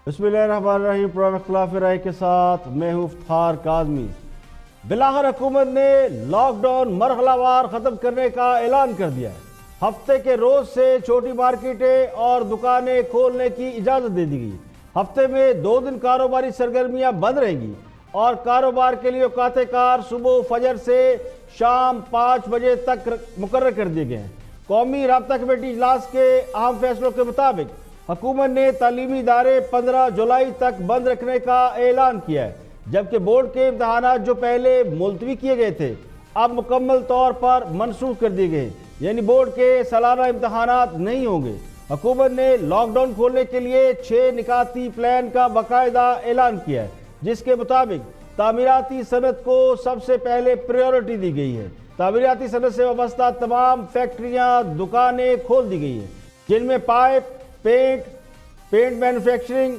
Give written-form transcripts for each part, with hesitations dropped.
बिस्मिल्लाहिर्रहमानिर्रहीम। खिलाफ राय के साथ मैं हूं इफ्तिखार काज़मी। बिलाखिर हुकूमत ने लॉकडाउन मरहलावार ख़त्म करने का ऐलान कर दिया है। हफ्ते के रोज़ से छोटी मार्केटें और दुकानें खोलने की इजाज़त दे दी गई। हफ्ते में 2 दिन कारोबारी सरगर्मियां बंद रहेंगी और कारोबार के लिए औकात कार सुबह फजर से शाम 5 बजे तक मुकर्रर कर दिए गए हैं। कौमी राब्ता कमेटी इजलास के अहम फैसलों के मुताबिक हुकूमत ने तालीमी इदारे 15 जुलाई तक बंद रखने का ऐलान किया है, जबकि बोर्ड के इम्तहानात जो पहले मुलतवी किए गए थे अब मुकम्मल तौर पर मनसूख कर दिए गए, यानी बोर्ड के सालाना इम्तहानात नहीं होंगे। हुकूमत ने लॉकडाउन खोलने के लिए 6 निकाती प्लान का बाकायदा ऐलान किया है, जिसके मुताबिक तामीराती सनत को सबसे पहले प्रायोरिटी दी गई है। तामीराती सनत से वाबस्ता तमाम फैक्ट्रियां दुकानें खोल दी गई हैं, जिनमें पाइप, पेंट मैन्युफैक्चरिंग,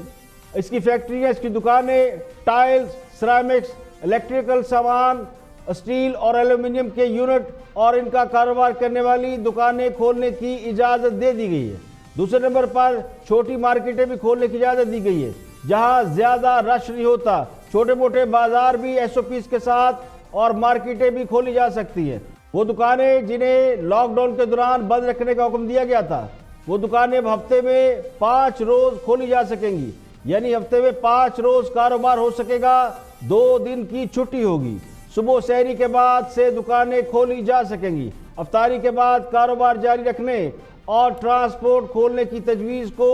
इसकी फैक्ट्रियां, इसकी दुकानें, टाइल्स, सिरामिक्स, इलेक्ट्रिकल सामान, स्टील और एल्यूमिनियम के यूनिट और इनका कारोबार करने वाली दुकानें खोलने की इजाज़त दे दी गई है। दूसरे नंबर पर छोटी मार्केटें भी खोलने की इजाज़त दी गई है, जहां ज़्यादा रश नहीं होता। छोटे मोटे बाजार भी SOPs के साथ और मार्केटें भी खोली जा सकती हैं। वो दुकानें जिन्हें लॉकडाउन के दौरान बंद रखने का हुक्म दिया गया था, वो दुकानें अब हफ्ते में 5 रोज खोली जा सकेंगी, यानी हफ्ते में 5 रोज कारोबार हो सकेगा। 2 दिन की छुट्टी होगी। सुबह सहरी के बाद से दुकानें खोली जा सकेंगी। अफ्तारी के बाद कारोबार जारी रखने और ट्रांसपोर्ट खोलने की तजवीज़ को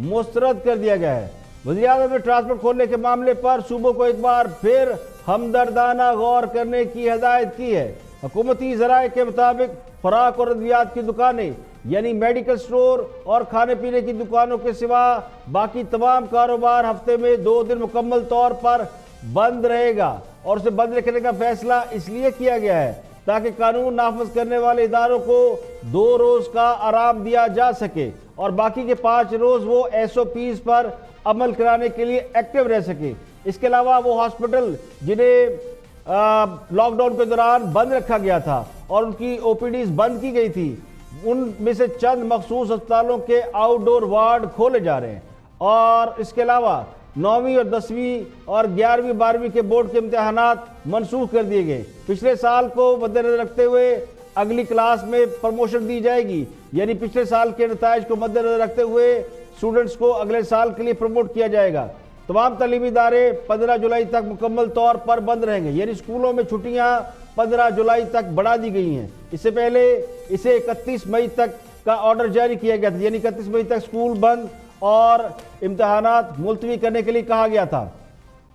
मुस्तरद कर दिया गया है। वज़ीर-ए-आज़म ने ट्रांसपोर्ट खोलने के मामले पर सूबों को एक बार फिर हमदर्दाना गौर करने की हिदायत की है। हुकूमती ज़राए के मुताबिक खुराक और अद्वियात की दुकानें, यानी मेडिकल स्टोर और खाने पीने की दुकानों के सिवा बाकी तमाम कारोबार हफ्ते में 2 दिन मुकम्मल तौर पर बंद रहेगा। और उसे बंद रखने का फैसला इसलिए किया गया है ताकि कानून नाफज करने वाले इदारों को 2 रोज का आराम दिया जा सके और बाकी के 5 रोज वो SOPs पर अमल कराने के लिए एक्टिव रह सके। इसके अलावा वो हॉस्पिटल जिन्हें लॉकडाउन के दौरान बंद रखा गया था और उनकी OPDs बंद की गई थी, उनमें से चंद मखसूस अस्पतालों के आउटडोर वार्ड खोले जा रहे हैं। और इसके अलावा 9वीं और 10वीं और 11वीं 12वीं के बोर्ड के इम्तहानात मनसूख कर दिए गए। पिछले साल को मद्देनजर रखते हुए अगली क्लास में प्रमोशन दी जाएगी, यानी पिछले साल के नताइज को मद्देनजर रखते हुए स्टूडेंट्स को अगले साल के लिए प्रमोट किया जाएगा। तमाम तालीमी इदारे 15 जुलाई तक मुकम्मल तौर पर बंद रहेंगे, यानी स्कूलों में छुट्टियां 15 जुलाई तक बढ़ा दी गई हैं। इससे पहले इसे 31 मई तक का ऑर्डर जारी किया गया था, यानी 31 मई तक स्कूल बंद और इम्तहानात मुलतवी करने के लिए कहा गया था।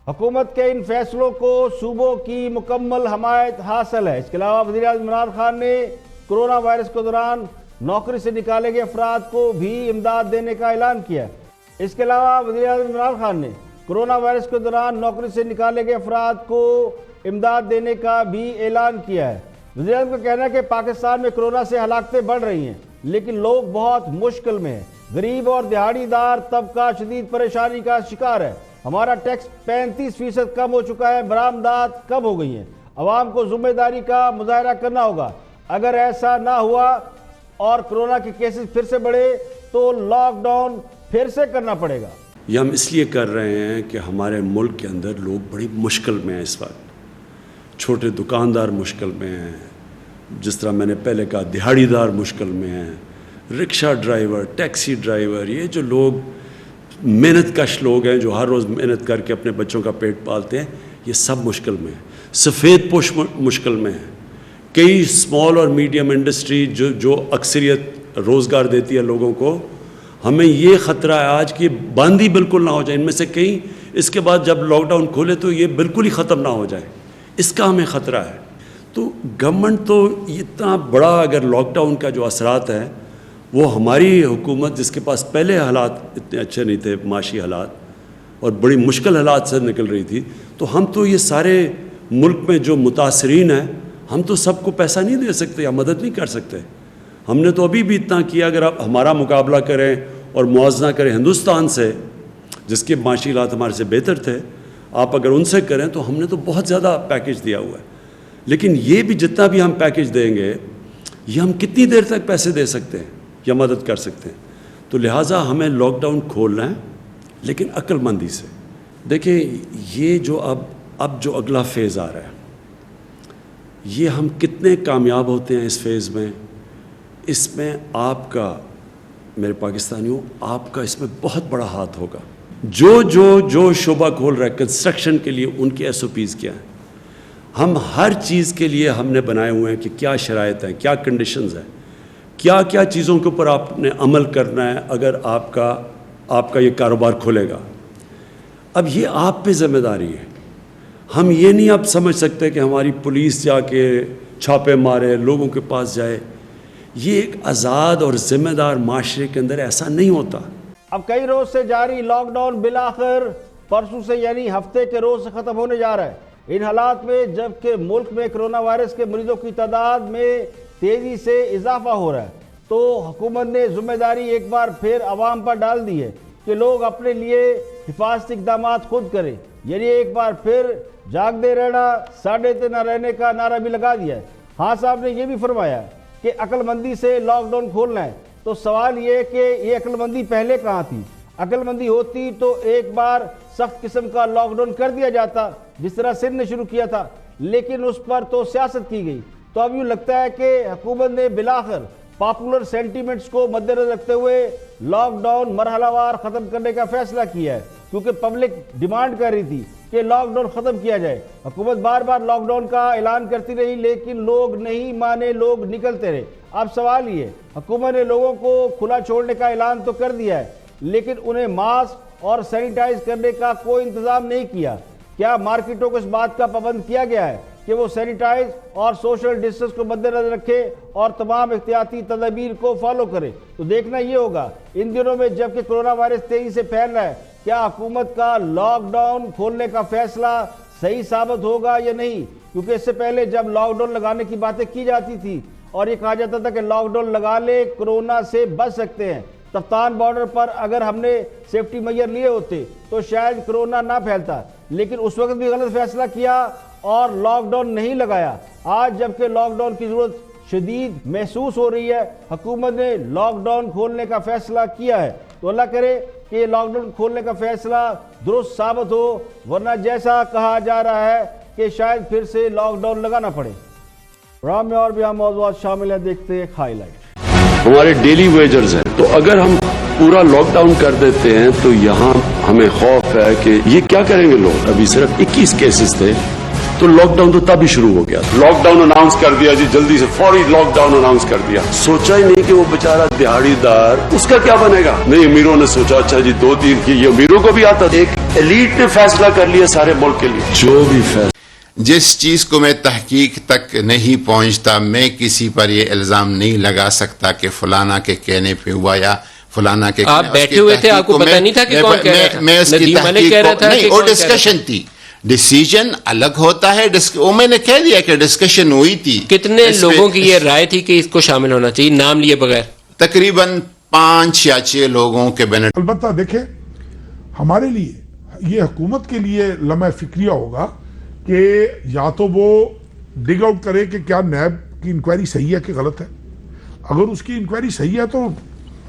हुकूमत के इन फैसलों को सूबों की मुकम्मल हमायत हासिल है। इसके अलावा वज़ीर-ए-आज़म इमरान खान ने कोरोना वायरस के दौरान नौकरी से निकाले गए अफराद को भी इमदाद देने का ऐलान किया। इसके अलावा वज़ीर-ए-आज़म इमरान खान ने कोरोना वायरस के दौरान नौकरी से निकाले गए अफराद को इमदाद देने का भी ऐलान किया है। वज़ीर-ए-आज़म का कहना है कि पाकिस्तान में कोरोना से हलाकतें बढ़ रही हैं, लेकिन लोग बहुत मुश्किल में हैं। गरीब और दिहाड़ीदार तबका शदीद परेशानी का शिकार है। हमारा टैक्स 35% कम हो चुका है, बरामदात कम हो गई हैं। अवाम को जिम्मेदारी का मुजाहरा करना होगा। अगर ऐसा ना हुआ और कोरोना के केसेस फिर से बढ़े तो लॉकडाउन फिर से करना पड़ेगा। ये हम इसलिए कर रहे हैं कि हमारे मुल्क के अंदर लोग बड़ी मुश्किल में हैं। इस वक्त छोटे दुकानदार मुश्किल में हैं, जिस तरह मैंने पहले कहा दिहाड़ीदार मुश्किल में हैं, रिक्शा ड्राइवर, टैक्सी ड्राइवर, ये जो लोग मेहनत कश लोग हैं जो हर रोज़ मेहनत करके अपने बच्चों का पेट पालते हैं, ये सब मुश्किल में हैं। सफ़ेद पोश मुश्किल में हैं। कई स्मॉल और मीडियम इंडस्ट्री जो अक्सरियत रोज़गार देती है लोगों को, हमें ये ख़तरा है आज कि बंद ही बिल्कुल ना हो जाए। इनमें से कई इसके बाद जब लॉकडाउन खोले तो ये बिल्कुल ही ख़त्म ना हो जाए, इसका हमें ख़तरा है। तो गवर्नमेंट तो इतना बड़ा अगर लॉकडाउन का जो असरात है वो हमारी हुकूमत जिसके पास पहले हालात इतने अच्छे नहीं थे, माशी हालात और बड़ी मुश्किल हालात से निकल रही थी, तो हम तो ये सारे मुल्क में जो मुतासरीन हैं हम तो सबको पैसा नहीं दे सकते या मदद नहीं कर सकते। हमने तो अभी भी इतना किया। अगर आप हमारा मुकाबला करें और मुआवजा करें हिंदुस्तान से, जिसके माशी हालात हमारे से बेहतर थे, आप अगर उनसे करें तो हमने तो बहुत ज़्यादा पैकेज दिया हुआ है। लेकिन ये भी जितना भी हम पैकेज देंगे, ये हम कितनी देर तक पैसे दे सकते हैं या मदद कर सकते हैं। तो लिहाजा हमें लॉकडाउन खोलना है लेकिन अक्लमंदी से। देखिए, ये जो अब जो अगला फेज़ आ रहा है, ये हम कितने कामयाब होते हैं इस फेज़ में, इसमें आपका, मेरे पाकिस्तानियों, आपका इसमें बहुत बड़ा हाथ होगा। जो शोबा खोल रहा है कंस्ट्रक्शन के लिए, उनके SOPs क्या हैं, हम हर चीज़ के लिए हमने बनाए हुए हैं कि क्या शराइत हैं, क्या कंडीशंस हैं, क्या क्या चीज़ों के ऊपर आपने अमल करना है अगर आपका ये कारोबार खुलेगा। अब ये आप पे ज़िम्मेदारी है। हम ये नहीं अब समझ सकते कि हमारी पुलिस जाके छापे मारे, लोगों के पास जाए। ये एक आज़ाद और ज़िम्मेदार माशरे के अंदर ऐसा नहीं होता। अब कई रोज से जारी लॉकडाउन बिलाखिर परसों से यानी हफ्ते के रोज से ख़त्म होने जा रहा है। इन हालात में जबकि मुल्क में कोरोना वायरस के मरीजों की तादाद में तेज़ी से इजाफा हो रहा है, तो हुकूमत ने जिम्मेदारी एक बार फिर अवाम पर डाल दी है कि लोग अपने लिए हिफाजती इक़दाम खुद करें। यानी एक बार फिर जागते रहना, साढ़े न रहने का नारा भी लगा दिया है। हाँ साहब ने यह भी फरमाया कि अक्लमंदी से लॉकडाउन खोलना है। तो सवाल ये कि ये अक्लमंदी पहले कहाँ थी? अक्लमंदी होती तो एक बार सख्त किस्म का लॉकडाउन कर दिया जाता, जिस तरह सिंध ने शुरू किया था, लेकिन उस पर तो सियासत की गई। तो अब यूँ लगता है कि हुकूमत ने बिलाखिर पॉपुलर सेंटीमेंट्स को मद्देनजर रखते हुए लॉकडाउन मरहलावार ख़त्म करने का फैसला किया है, क्योंकि पब्लिक डिमांड कर रही थी कि लॉकडाउन ख़त्म किया जाए। हुकूमत बार बार लॉकडाउन का ऐलान करती रही, लेकिन लोग नहीं माने, लोग निकलते रहे। अब सवाल ये, हुकूमत ने लोगों को खुला छोड़ने का ऐलान तो कर दिया है, लेकिन उन्हें मास्क और सैनिटाइज करने का कोई इंतज़ाम नहीं किया। क्या मार्केटों को इस बात का पाबंद किया गया है कि वो सैनिटाइज और सोशल डिस्टेंस को मद्देनजर रखे और तमाम एहतियाती तदबीर को फॉलो करे? तो देखना ये होगा इन दिनों में जबकि कोरोना वायरस तेजी से फैल रहा है, क्या हुकूमत का लॉकडाउन खोलने का फैसला सही साबित होगा या नहीं। क्योंकि इससे पहले जब लॉकडाउन लगाने की बातें की जाती थी और ये कहा जाता था कि लॉकडाउन लगा ले, कोरोना से बच सकते हैं, कप्तान बॉर्डर पर अगर हमने सेफ्टी मेजर लिए होते तो शायद कोरोना ना फैलता, लेकिन उस वक्त भी गलत फैसला किया और लॉकडाउन नहीं लगाया। आज जबकि लॉकडाउन की जरूरत शदीद महसूस हो रही है, हुकूमत ने लॉकडाउन खोलने का फैसला किया है। तो अल्लाह करे कि ये लॉकडाउन खोलने का फैसला दुरुस्त साबित हो, वरना जैसा कहा जा रहा है कि शायद फिर से लॉकडाउन लगाना पड़े। प्रोग्राम में और भी हम मौज़ूआत शामिल हैं, देखते हैं हाईलाइट। हमारे डेली वेजर्स हैं, तो अगर हम पूरा लॉकडाउन कर देते हैं तो यहाँ हमें खौफ है कि ये क्या करेंगे लोग। अभी सिर्फ 21 केसेस थे, तो लॉकडाउन तो तभी शुरू हो गया। लॉकडाउन अनाउंस कर दिया जी, जल्दी से फौरी लॉकडाउन अनाउंस कर दिया। सोचा ही नहीं कि वो बेचारा दिहाड़ीदार, उसका क्या बनेगा। नहीं, अमीरों ने सोचा अच्छा जी 2-3 की, ये अमीरों को भी आता। एक एलीट ने फैसला कर लिया सारे मुल्क के लिए। जो भी फैसला, जिस चीज को मैं तहकीक तक नहीं पहुंचता, मैं किसी पर ये इल्जाम नहीं लगा सकता कि फलाना के कहने पे हुआ या फलाना के। आप बैठे हुए थे, आपको पता नहीं था कि कौन कह रहा था? मैं उसकी तहकीक नहीं, वो डिस्कशन थी, डिसीजन अलग होता है। वो मैंने कह दिया कि डिस्कशन हुई थी। कितने लोगों की ये राय थी कि इसको शामिल होना चाहिए, नाम लिए बगैर? तकरीबन 5 या 6 लोगों के बैनर। अलबत्ता देखें, हमारे लिए ये हुकूमत के लिए लम्हा फिक्रिया होगा कि या तो वो डिग आउट करे कि क्या नैब की इंक्वायरी सही है कि गलत है। अगर उसकी इंक्वायरी सही है तो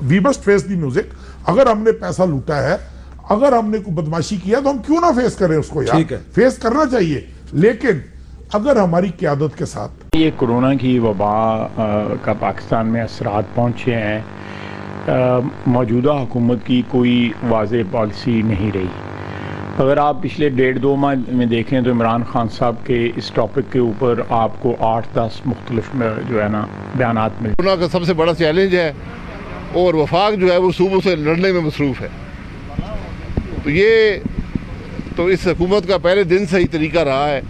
we must face the music. अगर हमने पैसा लूटा है, अगर हमने कोई बदमाशी किया तो हम क्यों ना फेस करें उसको यार, फेस करना चाहिए। लेकिन अगर हमारी क़यादत के साथ ये कोरोना की वबा का पाकिस्तान में असरात पहुँचे हैं, मौजूदा हुकूमत की कोई वाज़ेह पॉलिसी नहीं रही। अगर आप पिछले 1.5-2 माह में देखें तो इमरान खान साहब के इस टॉपिक के ऊपर आपको 8-10 मुख्तलिफ जो है ना बयानात मिले। कोरोना का सबसे बड़ा चैलेंज है और वफाक जो है वो सूबों से लड़ने में मसरूफ़ है। तो ये तो इस हुकूमत का पहले दिन से ही तरीका रहा है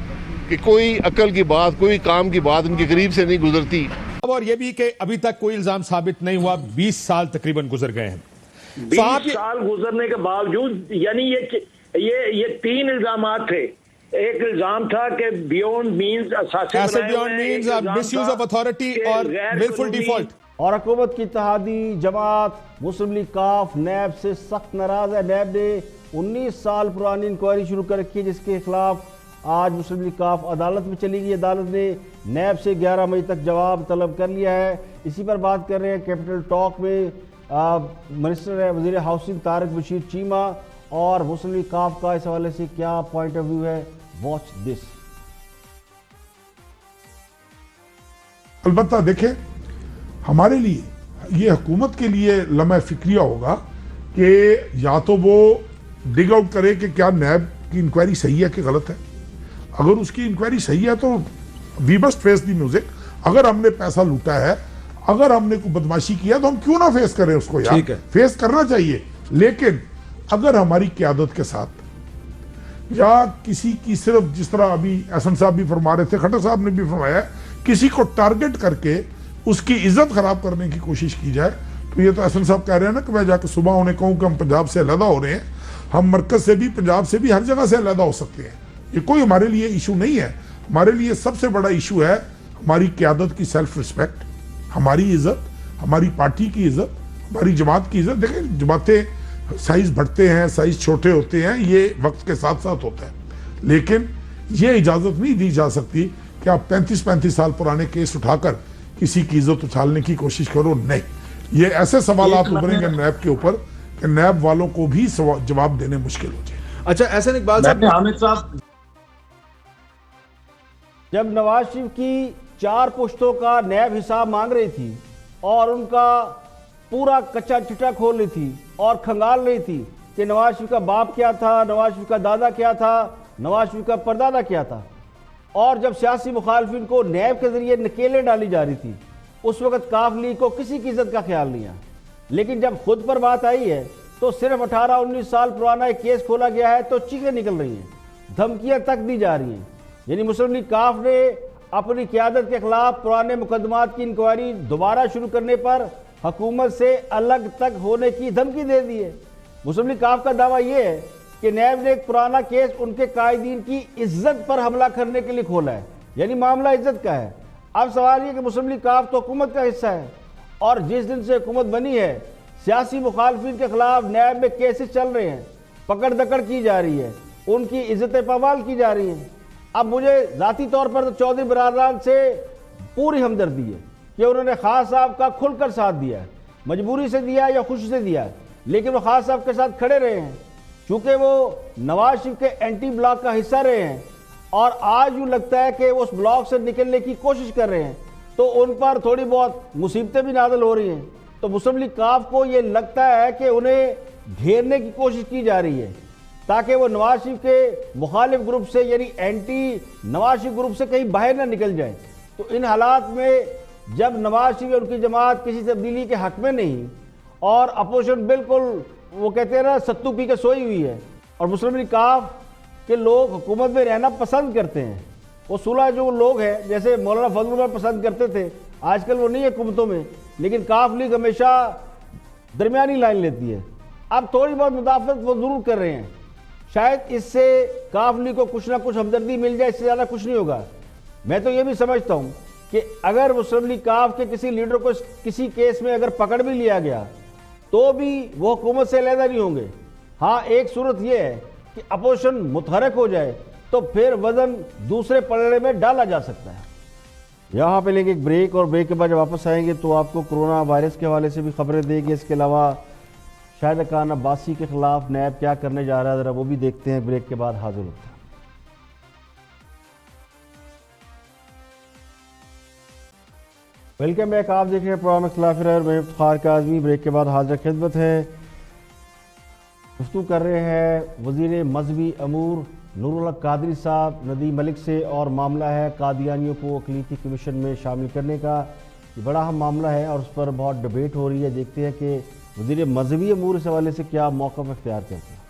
कि कोई अकल की बात, कोई काम की बात उनके करीब से नहीं गुजरती। और ये भी कि अभी तक कोई इल्जाम साबित नहीं हुआ, 20 साल तकरीबन गुजर गए हैं। 20 साल गुजरने के बावजूद, यानी ये 3 इल्जामात थे। एक इल्जाम था कि beyond means misuse of authority और विलफुल डिफॉल्ट। और हुकूमत की इत्तेहादी जमात मुस्लिम लीग काफ नैब से सख्त नाराज है। नैब ने 19 साल पुरानी इंक्वायरी शुरू कर रखी है, जिसके खिलाफ आज मुस्लिम लीग काफ अदालत में चली गई। अदालत ने नैब से 11 मई तक जवाब तलब कर लिया है। इसी पर बात कर रहे हैं कैपिटल टॉक में। मिनिस्टर है वज़ीर हाउसिंग तारिक बशीर चीमा और मुस्लिम लीग काफ का इस हवाले से क्या पॉइंट ऑफ व्यू है, वॉच दिस। अलबत्ता देखें, हमारे लिए ये हुकूमत के लिए लम्हा फिक्रिया होगा कि या तो वो डिग आउट करे कि क्या नैब की इंक्वायरी सही है कि गलत है। अगर उसकी इंक्वायरी सही है तो we must face the music. अगर हमने पैसा लूटा है, अगर हमने कोई बदमाशी किया तो हम क्यों ना फेस करें उसको यार, ठीक है। फेस करना चाहिए। लेकिन अगर हमारी क़यादत के साथ या किसी की सिर्फ, जिस तरह अभी एहसन साहब भी फरमा रहे थे, खट्टर साहब ने भी फरमाया, किसी को टारगेट करके उसकी इज्जत खराब करने की कोशिश की जाए, तो ये तो एहसन साहब कह रहे हैं ना कि मैं जाकर सुबह उन्हें कहूँ कि हम पंजाब से अलहदा हो रहे हैं, हम मरकज से भी, पंजाब से भी, हर जगह से अलहदा हो सकते हैं। ये कोई हमारे लिए इशू नहीं है। हमारे लिए सबसे बड़ा इशू है हमारी क़यादत की सेल्फ रिस्पेक्ट, हमारी इज्जत, हमारी पार्टी की इज्जत, हमारी जमात की इज्जत। देखें, जमातें साइज बढ़ते हैं, साइज छोटे होते हैं, ये वक्त के साथ साथ होता है, लेकिन ये इजाज़त नहीं दी जा सकती कि आप 35-35 साल पुराने केस उठाकर किसी की इज्जत उछालने की कोशिश करो। नहीं, ये ऐसे सवाल उभरेंगे नैब के ऊपर कि नैब वालों को भी जवाब देने मुश्किल हो जाए। अच्छा, ऐसे इकबाल साहब, जब नवाज शरीफ की 4 पुश्तों का नैब हिसाब मांग रही थी और उनका पूरा कच्चा चिट्ठा खोल रही थी और खंगाल रही थी कि नवाज शरीफ का बाप क्या था, नवाज शरीफ का दादा क्या था, नवाज शरीफ का परदादा क्या था, और जब सियासी मुखालफिन को नैब के जरिए नकेलें डाली जा रही थी, उस वक्त काफ लीग को किसी की इज्जत का ख्याल नहीं आया। लेकिन जब खुद पर बात आई है तो सिर्फ 18-19 साल पुराना एक केस खोला गया है तो चीखें निकल रही हैं, धमकियां तक दी जा रही हैं। यानी मुस्लिम लीग काफ ने अपनी क़यादत के खिलाफ पुराने मुकदमात की इंक्वायरी दोबारा शुरू करने पर हुकूमत से अलग तक होने की धमकी दे दी है। मुस्लिम लीग काफ का दावा यह है कि नैब ने एक पुराना केस उनके कायदीन की इज्जत पर हमला करने के लिए खोला है, यानी मामला इज्जत का है। अब सवाल ये कि मुस्लिम लीग काफ तो हुकूमत का हिस्सा है और जिस दिन से हुकूमत बनी है सियासी मुखालफिन के खिलाफ नैब में केसेस चल रहे हैं, पकड़ दकड़ की जा रही है, उनकी इज्जतें पवाल की जा रही हैं। अब मुझे ज़ाती तौर पर तो चौधरी बरादरान से पूरी हमदर्दी है कि उन्होंने खान साहब का खुलकर साथ दिया है, मजबूरी से दिया या खुशी से दिया, लेकिन वो खान साहब के साथ खड़े रहे हैं। चूँकि वो नवाज शरीफ के एंटी ब्लॉक का हिस्सा रहे हैं और आज यूँ लगता है कि उस ब्लॉक से निकलने की कोशिश कर रहे हैं, तो उन पर थोड़ी बहुत मुसीबतें भी नाज़िल हो रही हैं। तो मुस्लिम लीग काफ को ये लगता है कि उन्हें घेरने की कोशिश की जा रही है ताकि वो नवाज शरीफ के मुखालिफ ग्रुप से, यानी एंटी नवाज शरीफ ग्रुप से कहीं बाहर ना निकल जाए। तो इन हालात में जब नवाज शरीफ और उनकी जमात किसी तब्दीली के हक में नहीं और अपोजिशन बिल्कुल, वो कहते हैं ना, सत्तू पी के सोई हुई है, और मुस्लिम लीग काफ के लोग हुकूमत में रहना पसंद करते हैं। वो सुलह जो लोग हैं, जैसे मौलाना फजल पसंद करते थे, आजकल वो नहीं है हुकूमतों में, लेकिन काफ लीग हमेशा दरमियानी लाइन लेती है। अब थोड़ी बहुत मुदाफ़त वो ज़रूर कर रहे हैं, शायद इससे काफ लीग को कुछ ना कुछ हमदर्दी मिल जाए, इससे ज़्यादा कुछ नहीं होगा। मैं तो ये भी समझता हूँ कि अगर मुस्लिम लीग काफ के किसी लीडर को किसी केस में अगर पकड़ भी लिया गया तो भी वो हुकूमत से अलहदा नहीं होंगे। हाँ, एक सूरत यह है कि अपोजिशन मुतहरक हो जाए तो फिर वजन दूसरे पलड़े में डाला जा सकता है। यहाँ पे लेंगे एक ब्रेक, और ब्रेक के बाद जब वापस आएंगे तो आपको कोरोना वायरस के हवाले से भी खबरें देंगे। इसके अलावा शाहिद खान अब्बासी के खिलाफ नैब क्या करने जा रहा है, ज़रा वो भी देखते हैं। ब्रेक के बाद हाजिर होते हैं। वेलकम बैक, आप देख रहे हैं प्रोग्राम इख्तिलाफ राय और मैं इफ्तिखार काज़मी। ब्रेक के बाद हाजिर खिदमत है। गुफ्तगू कर रहे हैं वज़ीर मजहबी अमूर नूरुल हक कादरी साहब नदीम मलिक से, और मामला है कादियानियों को अक़लीती कमीशन में शामिल करने का। ये बड़ा अहम मामला है और उस पर बहुत डिबेट हो रही है। देखते हैं कि वज़ीर मजहबी अमूर इस हवाले से क्या मौक़िफ़ इख्तियार करते हैं।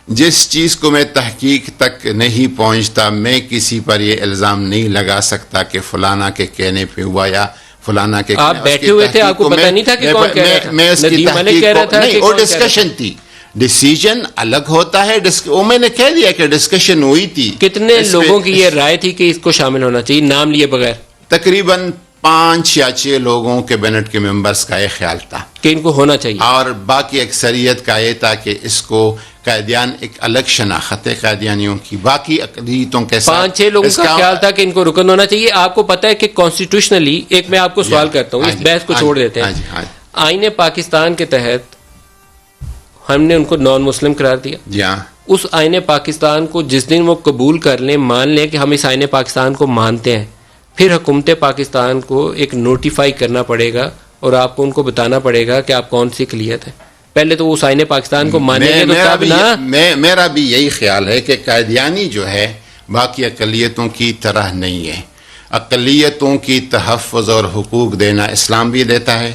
जिस चीज को मैं तहकीक तक नहीं पहुंचता, मैं किसी पर यह इल्जाम नहीं लगा सकता कि फलाना के कहने पे हुआ या फलाना के। आप बैठे हुए थे, आपको पता नहीं था कि कौन कह रहा था? मैं उसकी तहकीक को नहीं, वो डिस्कशन थी, डिसीजन अलग होता है। वो मैंने कह दिया कि डिस्कशन हुई थी। कितने लोगों की ये राय थी कि इसको शामिल होना चाहिए, नाम लिए बगैर? तकरीबन 5 या 6 लोगों कैबिनेट के मेंबर्स का यह ख्याल था कि इनको होना चाहिए, और बाकी अक्सरियत का यह था कि इसको कादियान एक अलग शनाख्त है कादियानियों की बाकी अक़लीतों के साथ। 5-6 लोगों का ख्याल था कि इनको रुकन होना चाहिए। आपको पता है कि कॉन्स्टिट्यूशनली, एक मैं आपको सवाल करता हूँ, इस बहस को छोड़ देते हैं, आईने पाकिस्तान के तहत हमने उनको नॉन मुस्लिम करार दिया। जी हाँ। उस आईने पाकिस्तान को जिस दिन वो कबूल कर लें, मान लें कि हम इस आईने पाकिस्तान को मानते हैं, फिर हुकूमत पाकिस्तान को एक नोटिफाई करना पड़ेगा और आपको उनको बताना पड़ेगा कि आप कौन सी अक़लियत है। पहले तो उस आईने पाकिस्तान को मानेंगे तो तब ना। मेरा भी यही ख्याल है कि कादियानी जो है बाकी अक़लियतों की तरह नहीं है। अक़लियतों की तहफ़्फ़ुज़ और हुकूक देना इस्लाम भी देता है,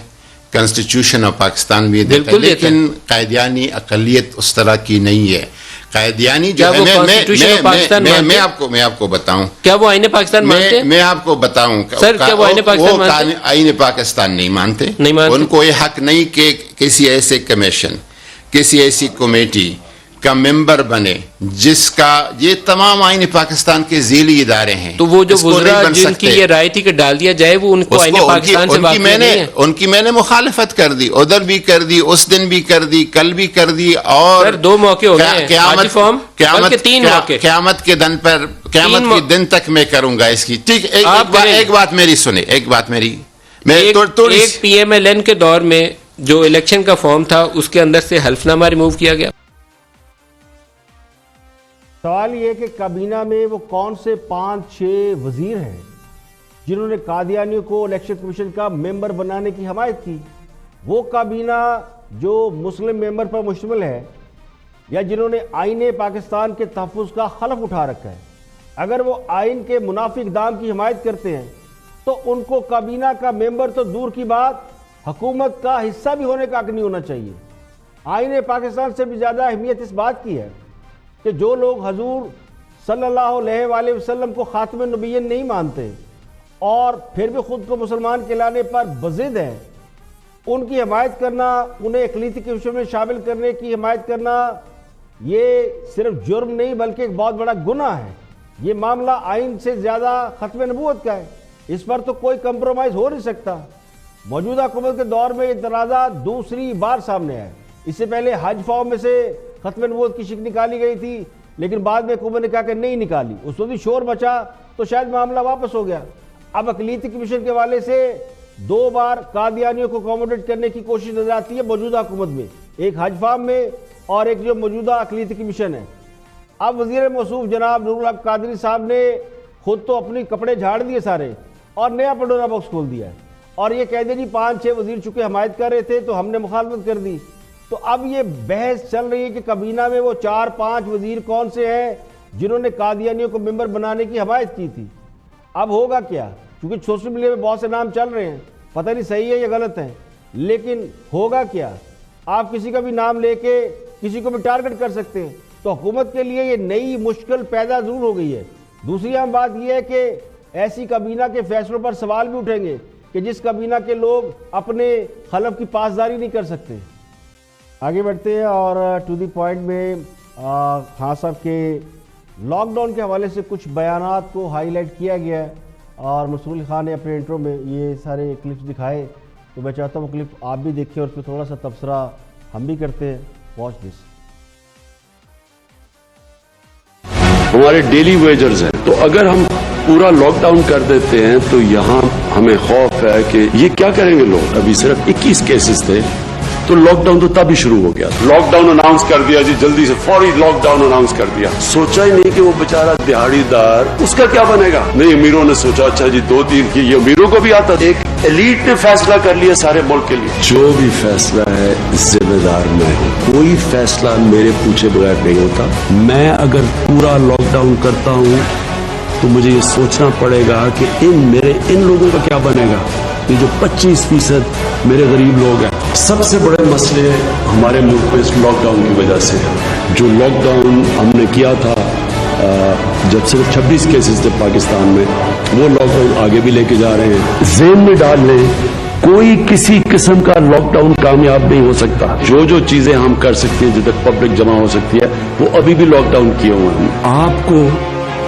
कॉन्स्टिट्यूशन ऑफ पाकिस्तान भी देता है, लेकिन कादियानी अक़लियत उस तरह की नहीं है। कादियानी जो है, मैं आपको बताऊं, क्या वो आईने पाकिस्तान मानते हैं? मैं आपको बताऊं सर, क्या वो आईने पाकिस्तान मानते हैं? आईने पाकिस्तान नहीं मानते। उनको ये हक नहीं कि किसी ऐसे कमीशन, किसी ऐसी कमेटी का मेंबर बने जिसका ये तमाम आईने पाकिस्तान के ज़ीली इदारे हैं। तो वो जो गुजरा जिनकी ये राय थी कि डाल दिया जाए, वो उनको आईने पाकिस्तान से वाक़ई नहीं है। उनकी मैंने मुखालफत कर दी, उधर भी कर दी, उस दिन भी कर दी, कल भी कर दी, और सर 2 मौके हो गए, क़यामत के दिन पर, क़यामत के दिन तक मैं करूंगा इसकी। ठीक, एक बात मेरी सुने, एक बात मेरी, मैं एक PMLN के दौर में जो इलेक्शन का फॉर्म था उसके अंदर से हल्फनामा रिमूव किया गया। सवाल ये कि काबीना में वो कौन से 5-6 वजीर हैं जिन्होंने कादियानियों को इलेक्शन कमीशन का मेंबर बनाने की हमायत की। वो काबीना जो मुस्लिम मेंबर पर मुश्तमिल है या जिन्होंने आईने पाकिस्तान के तहफ़्फ़ुज़ का खलफ उठा रखा है, अगर वो आइन के मुनाफी इक़दाम की हिमायत करते हैं तो उनको काबीना का मेंबर तो दूर की बात, हुकूमत का हिस्सा भी होने का हक नहीं होना चाहिए। आईने पाकिस्तान से भी ज़्यादा अहमियत इस बात की है कि जो लोग हजूर सल्लल्लाहु अलैहि वसल्लम को खातम नबिय्यीन नहीं मानते और फिर भी ख़ुद को मुसलमान कहलाने पर बज़िद हैं, उनकी हिमायत करना, उन्हें अक़लियती कमीशन में शामिल करने की हिमायत करना, ये सिर्फ जुर्म नहीं बल्कि एक बहुत बड़ा गुनाह है। ये मामला आइन से ज़्यादा ख़त्म नबूवत का है, इस पर तो कोई कंप्रोमाइज़ हो नहीं सकता। मौजूदा हुकूमत के दौर में इतराज़ा दूसरी बार सामने आए। इससे पहले हज फॉर्म में से ख़त्म नबूवत की शिक निकाली गई थी, लेकिन बाद में हुकूमत ने कहा कि नहीं निकाली, उस वक्त भी शोर मचा तो शायद मामला वापस हो गया। अब अक़लियती कमीशन के वाले से 2 बार कादियानियों को अकोमोडेट करने की कोशिश नजर आती है मौजूदा हुकूमत में, एक हज फॉर्म में और एक जो मौजूदा अक़लियती कमीशन है। अब वज़ीर मौसूफ जनाब नूरुल हक कादरी साहब ने खुद तो अपने कपड़े झाड़ दिए सारे और नया पंडोरा बॉक्स खोल दिया है और ये कह दे जी 5-6 वजीर चुके हमायत कर रहे थे तो हमने मुखालफत कर दी। तो अब ये बहस चल रही है कि काबीना में वो 4-5 वजीर कौन से हैं जिन्होंने कादियानियों को मेंबर बनाने की हमायत की थी। अब होगा क्या, क्योंकि सोशल मीडिया में बहुत से नाम चल रहे हैं, पता नहीं सही है या गलत है, लेकिन होगा क्या, आप किसी का भी नाम लेके किसी को भी टारगेट कर सकते हैं। तो हुकूमत के लिए ये नई मुश्किल पैदा जरूर हो गई है। दूसरी अहम बात यह है कि ऐसी काबीना के फैसलों पर सवाल भी उठेंगे कि जिस काबीना के लोग अपने खलफ की पासदारी नहीं कर सकते। आगे बढ़ते हैं और टू द पॉइंट में खान साहब के लॉकडाउन के हवाले से कुछ बयानात को हाईलाइट किया गया है और मसूल खान ने अपने इंट्रो में ये सारे क्लिप्स दिखाए, तो मैं चाहता हूँ क्लिप आप भी देखें और उस पर थोड़ा सा तबसरा हम भी करते हैं। Watch this. हमारे डेली वेजर्स हैं, तो अगर हम पूरा लॉकडाउन कर देते हैं तो यहाँ हमें खौफ है कि ये क्या करेंगे लोग। अभी सिर्फ 21 केसेस थे तो लॉकडाउन तो तभी शुरू हो गया। लॉकडाउन अनाउंस कर दिया जी, जल्दी से फौरी लॉकडाउन अनाउंस कर दिया। सोचा ही नहीं कि वो बेचारा दिहाड़ीदार, उसका क्या बनेगा। नहीं, अमीरों ने सोचा अच्छा जी 2-3 की, ये अमीरों को भी आता। एक एलीट ने फैसला कर लिया सारे मुल्क के लिए। जो भी फैसला है जिम्मेदार मैं हूँ, कोई फैसला मेरे पूछे बगैर नहीं होता। मैं अगर पूरा लॉकडाउन करता हूँ तो मुझे ये सोचना पड़ेगा कि इन लोगों का क्या बनेगा। ये जो 25% मेरे गरीब लोग हैं, सबसे बड़े मसले हमारे मुल्क में इस लॉकडाउन की वजह से है। जो लॉकडाउन हमने किया था जब सिर्फ 26 केसेस थे पाकिस्तान में, वो लॉकडाउन आगे भी लेके जा रहे हैं। ज़हन में डाल लें, कोई किसी किस्म का लॉकडाउन कामयाब नहीं हो सकता। जो जो चीजें हम कर सकते हैं, जिधर पब्लिक जमा हो सकती है, वो अभी भी लॉकडाउन किए हुए हैं। आपको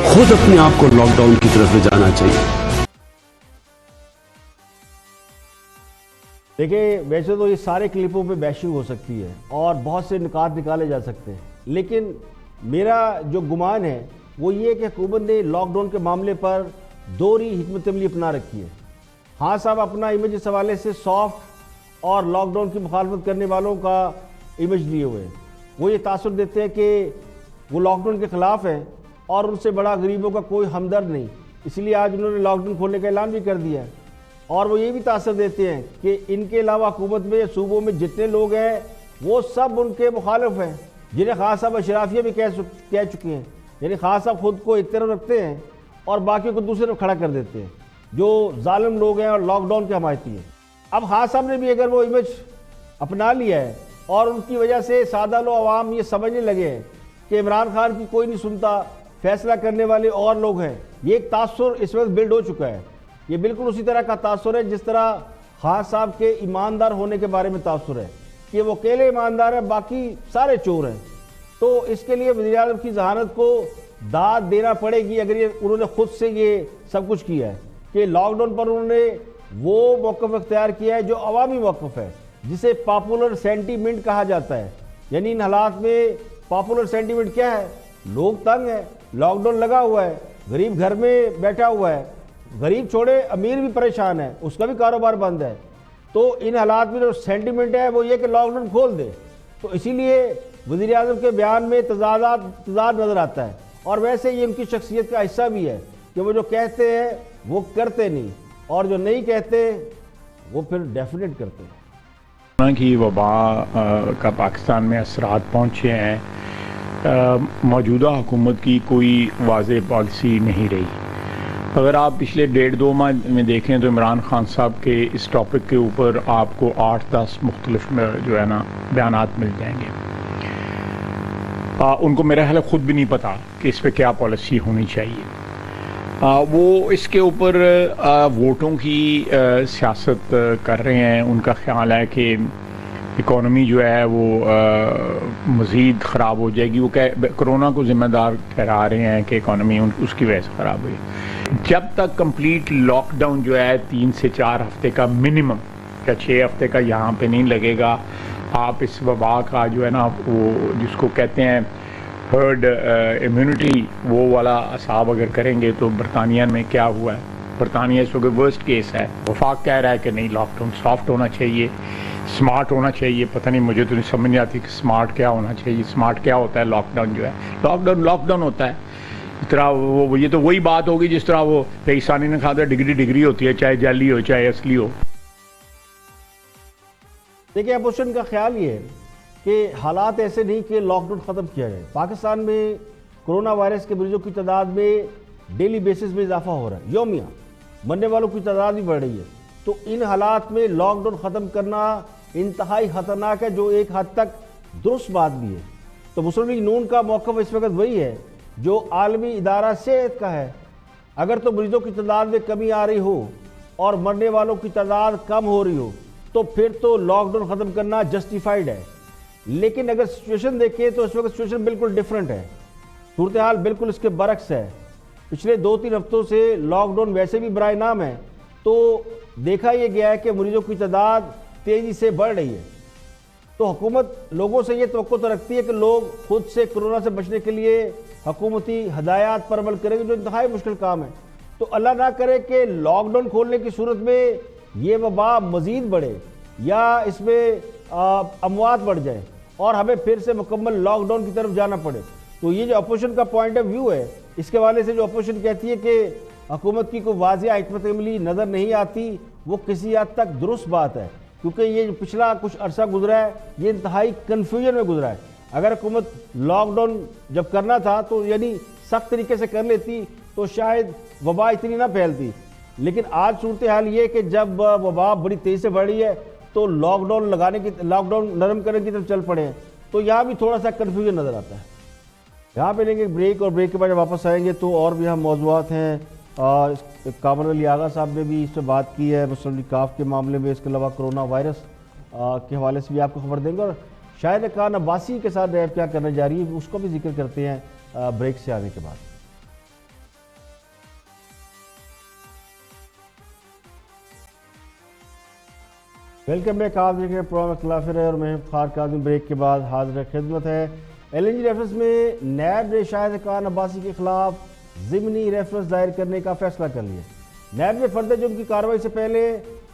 खुद अपने आप को लॉकडाउन की तरफ ले जाना चाहिए। देखिए, वैसे तो ये सारे क्लिपों पे बैशिंग हो सकती है और बहुत से निकात निकाले जा सकते हैं, लेकिन मेरा जो गुमान है वो ये कि हुकूमत ने लॉकडाउन के मामले पर दोहरी हिकमत अमली अपना रखी है। हाँ साहब अपना इमेज इस हवाले से सॉफ्ट और लॉकडाउन की मुखालफत करने वालों का इमेज लिए हुए हैं। वो ये तासुर देते हैं कि वो लॉकडाउन के ख़िलाफ़ हैं और उनसे बड़ा गरीबों का कोई हमदर्द नहीं, इसलिए आज उन्होंने लॉकडाउन खोलने का ऐलान भी कर दिया है। और वो ये भी तासुर देते हैं कि इनके अलावा हुकूमत में या सूबों में जितने लोग हैं वो सब उनके मुखालिफ हैं, जिन्हें खास साहब अशराफिया भी कह चुके हैं। यानी खास साहब खुद को एक तरफ रखते हैं और बाकियों को दूसरी तरफ खड़ा कर देते हैं, जो जालिम लोग हैं और लॉकडाउन के हमायती हैं। अब खास साहब ने भी अगर वो इमेज अपना लिया है और उनकी वजह से सादा लो अवाम ये समझने लगे हैं कि इमरान खान की कोई नहीं सुनता, फैसला करने वाले और लोग हैं, ये एक तासुर इस वक्त बिल्ड हो चुका है। ये बिल्कुल उसी तरह का तासुर है जिस तरह खास साहब के ईमानदार होने के बारे में तासुर है कि वो अकेले ईमानदार है, बाकी सारे चोर हैं। तो इसके लिए वज़ीर आज़म की जहानत को दाद देना पड़ेगी अगर ये उन्होंने खुद से ये सब कुछ किया है कि लॉकडाउन पर उन्होंने वो मौक़िफ़ इख्तियार किया है जो अवामी मौक़िफ़ है, जिसे पॉपुलर सेंटीमेंट कहा जाता है। यानी इन हालात में पॉपुलर सेंटीमेंट क्या है? लोग तंग हैं, लॉकडाउन लगा हुआ है, गरीब घर में बैठा हुआ है, गरीब छोड़े अमीर भी परेशान है, उसका भी कारोबार बंद है। तो इन हालात में जो सेंटीमेंट है वो ये कि लॉकडाउन खोल दे। तो इसीलिए वज़ीर आज़म के बयान में तज़ाद नज़र आता है। और वैसे ये उनकी शख्सियत का हिस्सा भी है कि वो जो कहते हैं वो करते नहीं, और जो नहीं कहते वो फिर डेफिनेट करते हैं। कोरोना की वबा का पाकिस्तान में असरात पहुँचे हैं। मौजूदा हुकूमत की कोई वाज़ेह पॉलिसी नहीं रही। अगर आप पिछले 1.5-2 माह में देखें तो इमरान खान साहब के इस टॉपिक के ऊपर आपको 8-10 मुख्तलिफ जो है ना बयानात मिल जाएंगे। उनको मेरा ख्याल खुद भी नहीं पता कि इस पर क्या पॉलिसी होनी चाहिए। वो इसके ऊपर वोटों की सियासत कर रहे हैं। उनका ख्याल है कि इकॉनमी जो है वो मज़ीद ख़राब हो जाएगी। वो कोरोना को ज़िम्मेदार ठहरा रहे हैं कि इकॉनमी उसकी वजह से ख़राब हुई। जब तक कंप्लीट लॉकडाउन जो है 3 से 4 हफ्ते का मिनिमम या 6 हफ्ते का यहाँ पे नहीं लगेगा, आप इस वबा का जो है ना वो जिसको कहते हैं हर्ड इम्यूनिटी, वो वाला असाब अगर करेंगे तो बरतानिया में क्या हुआ है, बरतानिया इस वक्त वर्स्ट केस है। वफाक कह रहा है कि नहीं लॉकडाउन सॉफ्ट होना चाहिए, स्मार्ट होना चाहिए। पता नहीं, मुझे तो नहीं समझ नहीं आती कि स्मार्ट क्या होना चाहिए। स्मार्ट क्या होता है? लॉकडाउन जो है लॉकडाउन होता है। इस तरह वो ये तो वही बात होगी जिस तरह वो रईसानी ने कहा था डिग्री होती है, चाहे जाली हो चाहे असली हो। देखिए, अपोजिशन का ख्याल ये है कि हालात ऐसे नहीं कि लॉकडाउन ख़त्म किया जाए। पाकिस्तान में कोरोना वायरस के मरीजों की तादाद में डेली बेसिस में इजाफा हो रहा है, योमिया मरने वालों की तादाद भी बढ़ रही है। तो इन हालात में लॉकडाउन ख़त्म करना इंतहाई ख़तरनाक है, जो एक हद तक दुरुस्त बात भी है। तो मुस्लिम लीग नून का मौक़िफ़ इस वक्त वही है जो आलमी इदारा सेहत का है। अगर तो मरीजों की तादाद में कमी आ रही हो और मरने वालों की तादाद कम हो रही हो तो फिर तो लॉकडाउन ख़त्म करना जस्टिफाइड है। लेकिन अगर सिचुएशन देखें तो इस वक्त सिचुएशन बिल्कुल डिफरेंट है, सूरत हाल बिल्कुल इसके बरक्स है। पिछले 2-3 हफ्तों से लॉकडाउन वैसे भी बराए नाम है, तो देखा यह गया है कि मरीजों की तादाद तेज़ी से बढ़ रही है। तो हुकूमत लोगों से ये तवक्को तो रखती है कि लोग खुद से कोरोना से बचने के लिए हुकूमती हदायत पर अमल करेंगे, जो इंतहाई मुश्किल काम है। तो अल्लाह ना करे कि लॉकडाउन खोलने की सूरत में ये वबा मज़ीद बढ़े या इसमें अमवात बढ़ जाए और हमें फिर से मुकम्मल लॉकडाउन की तरफ जाना पड़े। तो ये जो अपोजिशन का पॉइंट ऑफ व्यू है, इसके वाले से जो अपोजिशन कहती है कि हुकूमत की कोई वाज़ेह हिकमत अमली नज़र नहीं आती, वो किसी हद तक दुरुस्त बात है, क्योंकि ये जो पिछला कुछ अरसा गुजरा है ये इंतहाई कन्फ्यूजन में गुजरा है। अगर हुकूमत लॉकडाउन जब करना था तो यानी सख्त तरीके से कर लेती तो शायद वबा इतनी ना फैलती। लेकिन आज सूरत हाल ये कि जब वबा बड़ी तेज़ी से बढ़ी है तो लॉकडाउन नरम करने की तरफ चल पड़े हैं। तो यहाँ भी थोड़ा सा कन्फ्यूजन नज़र आता है। यहाँ पे लेंगे ब्रेक, और ब्रेक के बाद जब वापस आएंगे तो और भी हम मौज़ूआत हैं। कामर अली आगा साहब ने भी इस पर बात की है मुस्लिम लीग काफ के मामले में। इसके अलावा कोरोना वायरस के हवाले से भी आपको खबर देंगे, और शाहिद खान अब्बासी के साथ रैब क्या करने जा रही है उसको भी जिक्र करते हैं ब्रेक से आने के बाद। Welcome back. आज देख रहे हैं प्रोग्राम खिलाफ है और मैं खार काज़िम ब्रेक के बाद हाजिर खिदमत है। LNG रेफरेंस में नैब ने शाहिद खान अब्बासी के खिलाफ ज़िमनी रेफरेंस दायर करने का फैसला कर लिया। नैब ने फर्द जुर्म की कार्रवाई से पहले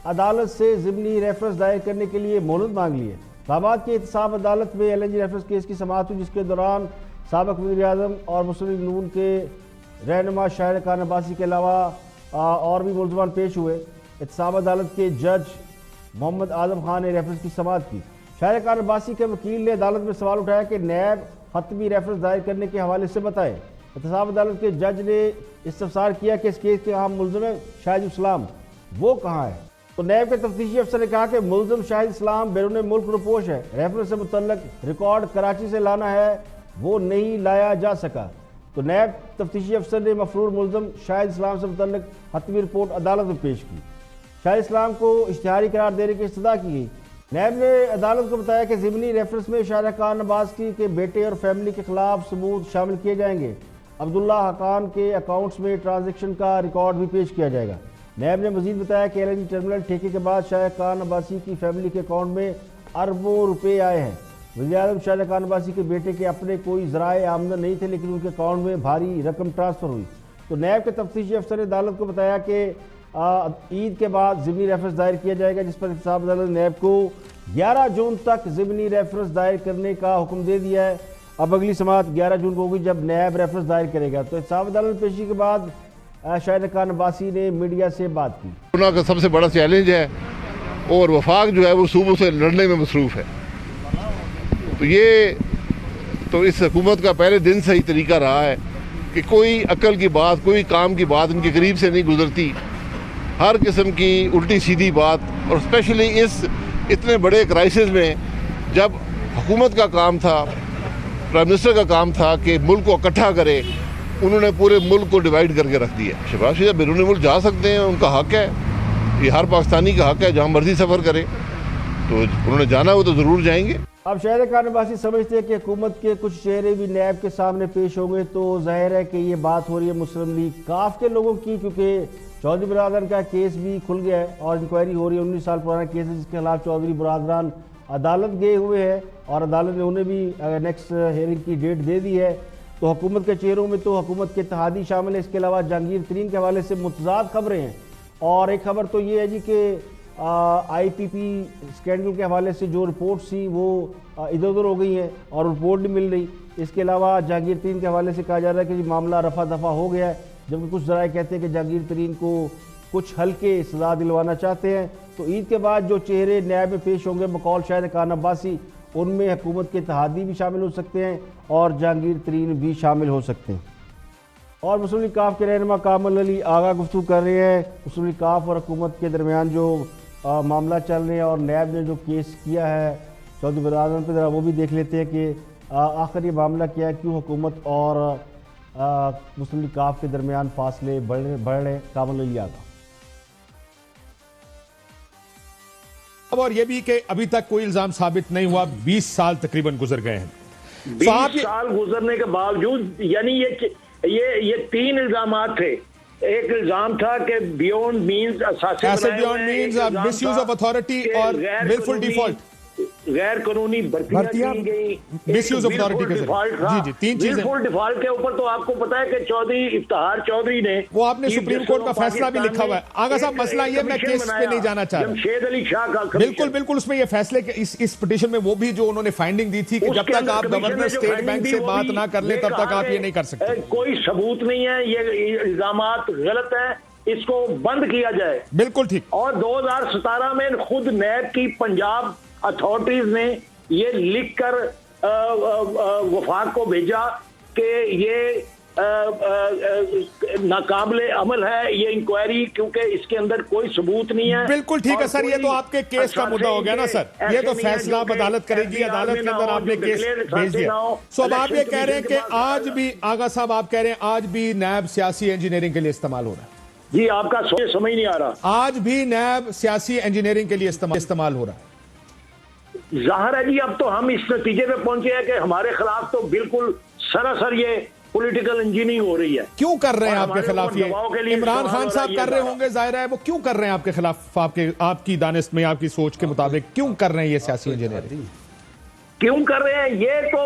अदालत से ज़िमनी रेफरेंस दायर करने के लिए मोहलत मांग ली है। इस्लामाबाद की एहतसाब अदालत में LNG रेफरेंस केस की समाअत हुई, जिसके दौरान साबिक वज़ीर-ए-आज़म और मुस्लिम लीग नून के रहनुमा शाहिद खान अब्बासी के अलावा और भी मुलज़मान पेश हुए। एहतसाब अदालत के जज मोहम्मद आजम खान ने रेफरेंस की समाअत की। शाहिद खान अब्बासी के वकील ने अदालत में सवाल उठाया कि नैब हतमी रेफरेंस दायर करने के हवाले से बताए। एहतसाब अदालत के जज ने इस्तफसार किया कि इस केस के अहम मुलज़िम शाहिद इस्लाम वो कहाँ है। तो नैब के तफ्तीशी अफसर ने कहा कि मुलज़िम शाहिद इस्लाम बैरून मुल्क रुपोश है, रेफरेंस से मुतल्लक रिकॉर्ड कराची से लाना है, वो नहीं लाया जा सका। तो नैब तफ्तीशी अफसर ने मफरूर मुलज़िम शाहिद इस्लाम से मुतल्लक हतमी रिपोर्ट अदालत में पेश की। शाहिद इस्लाम को इश्तिहारी करार देने की इस्तदा की गई। नैब ने अदालत को बताया कि ज़िमनी रेफरेंस में शाहिद खान अब्बासी के बेटे और फैमिली के खिलाफ सबूत शामिल किए जाएंगे। अब्दुल्ला हकान के अकाउंट्स में ट्रांजैक्शन का रिकॉर्ड भी पेश किया जाएगा। नैब ने मजीद बताया कि LNG टर्मिनल ठेके के बाद शाहिद खान अब्बासी की फैमिली के अकाउंट में अरबों रुपए आए हैं। वज़ीर-ए-आज़म शाहिद खान अब्बासी के बेटे के अपने कोई ज़राए आमदन नहीं थे, लेकिन उनके अकाउंट में भारी रकम ट्रांसफ़र हुई। तो नैब के तफ्तीशी अफसर ने अदालत को बताया कि ईद के बाद ज़िमनी रेफरेंस दायर किया जाएगा, जिस पर एहतसाब अदालत ने नैब को 11 जून तक ज़िमनी रेफरेंस दायर करने का हुक्म दे दिया है। अब अगली समाअत 11 जून को होगी, जब नैब रेफरेंस दायर करेगा। तो एहतसाब अदालत पेशी के बाद शाहिद खान अब्बासी ने मीडिया से बात की। कोरोना का सबसे बड़ा चैलेंज है और वफाक जो है वो सूबों से लड़ने में मसरूफ़ है। तो ये तो इस हुकूमत का पहले दिन से ही तरीका रहा है कि कोई अकल की बात, कोई काम की बात इनके करीब से नहीं गुजरती। हर किस्म की उल्टी सीधी बात, और स्पेशली इस इतने बड़े क्राइसिस में जब हुकूमत का काम था, प्राइम मिनिस्टर का काम था कि मुल्क को इकट्ठा करे, उन्होंने पूरे मुल्क को डिवाइड करके रख दिया। शहबाज शरीफ बैरून मुल्क जा सकते हैं, उनका हक है, ये हर पाकिस्तानी का हक है, जहाँ मर्जी सफ़र करे। तो उन्होंने जाना हो तो ज़रूर जाएंगे। अब शाहिद खान अब्बासी समझते हैं कि हुकूमत के कुछ चेहरे भी नैब के सामने पेश होंगे, तो जाहिर है कि ये बात हो रही है मुस्लिम लीग काफ के लोगों की, क्योंकि चौधरी बरादरान का केस भी खुल गया है और इंक्वायरी हो रही है। 19 साल पुराना केस है, जिसके खिलाफ चौधरी बरादरान अदालत गए हुए हैं और अदालत ने उन्हें भी नेक्स्ट हेयरिंग की डेट दे दी है। तो हुकूमत के चेहरों में तो हुकूमत के इत्तेहादी शामिल है। इसके अलावा जहांगीर तरीन के हवाले से मुतज़ाद खबरें हैं, और एक खबर तो ये है जी कि IPP स्कैंडल के हवाले से जो रिपोर्ट थी वो इधर उधर हो गई हैं और रिपोर्ट नहीं मिल रही। इसके अलावा जहांगीर तरीन के हवाले से कहा जा रहा है कि मामला रफा दफा हो गया है, जबकि कुछ ज़राए कहते हैं कि जहांगीर तरीन को कुछ हल्के सजा दिलवाना चाहते हैं। तो ईद के बाद जो चेहरे न्याय में पेश होंगे बकौल शाहिद खान अब्बासी, उनमें हुकूमत के इत्तेहादी भी शामिल हो सकते हैं और जहांगीर तरीन भी शामिल हो सकते हैं। और मुस्लिम लीग काफ के रहनुमा कामल अली आगा गुफ्तगू कर रहे हैं मुस्लिम लीग काफ और हुकूमत के दरमियान जो मामला चल रहे हैं और नैब ने जो केस किया है चौधरी बरादरान पर, ज़रा वो भी देख लेते हैं कि आखिर ये मामला क्या है, क्यों हुकूमत और मुस्लिम लीग काफ के दरमियान फासले बढ़ रहे। कामल अली आगा। अब और ये भी कि अभी तक कोई इल्जाम साबित नहीं हुआ, 20 साल तकरीबन गुजर गए हैं। 20 साल गुजरने के बावजूद, यानी ये 3 इल्जामात थे। एक इल्जाम था कि beyond means misuse of authority और विलफुल डिफॉल्ट, गैर कानूनी भर्तियां की गई, मिसयूज ऑफ अथॉरिटी के जरिए। जी 3 चीजें। विलफुल डिफॉल्ट के ऊपर तो आपको पता है कि चौधरी इफ्तिखार चौधरी ने, वो आपने सुप्रीम कोर्ट का फैसला भी लिखा हुआ है। आगा साहब मसला ये, मैं केस पे नहीं जाना चाह रहा। जमशेद अली शाह का बिल्कुल उसमें ये फैसले के इस पिटीशन में वो भी जो उन्होंने फाइंडिंग दी थी कि जब तक आप गवर्नर स्टेट बैंक से बात ना कर ले तब तक आप ये नहीं कर सकते। कोई सबूत नहीं है, ये इल्जामात गलत है, इसको बंद किया जाए। बिल्कुल ठीक। और 2017 में खुद नैब की पंजाब अथॉरिटीज ने ये लिखकर वफाक को भेजा कि ये नाकाबिले अमल है ये इंक्वायरी, क्योंकि इसके अंदर कोई सबूत नहीं है। बिल्कुल ठीक है सर, ये तो आपके केस का मुद्दा हो गया ना सर, ये तो फैसला अब अदालत करेगी, अदालत के अंदर आपने केस भेज दिया। सो अब आप ये कह रहे हैं कि आज भी, आगा साहब आप कह रहे हैं आज भी नैब सियासी इंजीनियरिंग के लिए इस्तेमाल हो रहा है। जी आपका समझ नहीं आ रहा। आज भी नैब सियासी इंजीनियरिंग के लिए इस्तेमाल हो रहा है। जाहिर है जी, अब तो हम इस नतीजे पे पहुंचे हैं कि हमारे खिलाफ तो बिल्कुल सरासर ये पॉलिटिकल इंजीनियरिंग हो रही है। क्यों कर रहे हैं आपके खिलाफ ये? इमरान खान साहब कर रहे होंगे, जाहिर है, वो क्यों कर रहे हैं आपके खिलाफ? आपकी दानिश में, आपकी सोच के मुताबिक क्यों कर रहे हैं ये सियासी इंजीनियरिंग? क्यों कर रहे हैं ये तो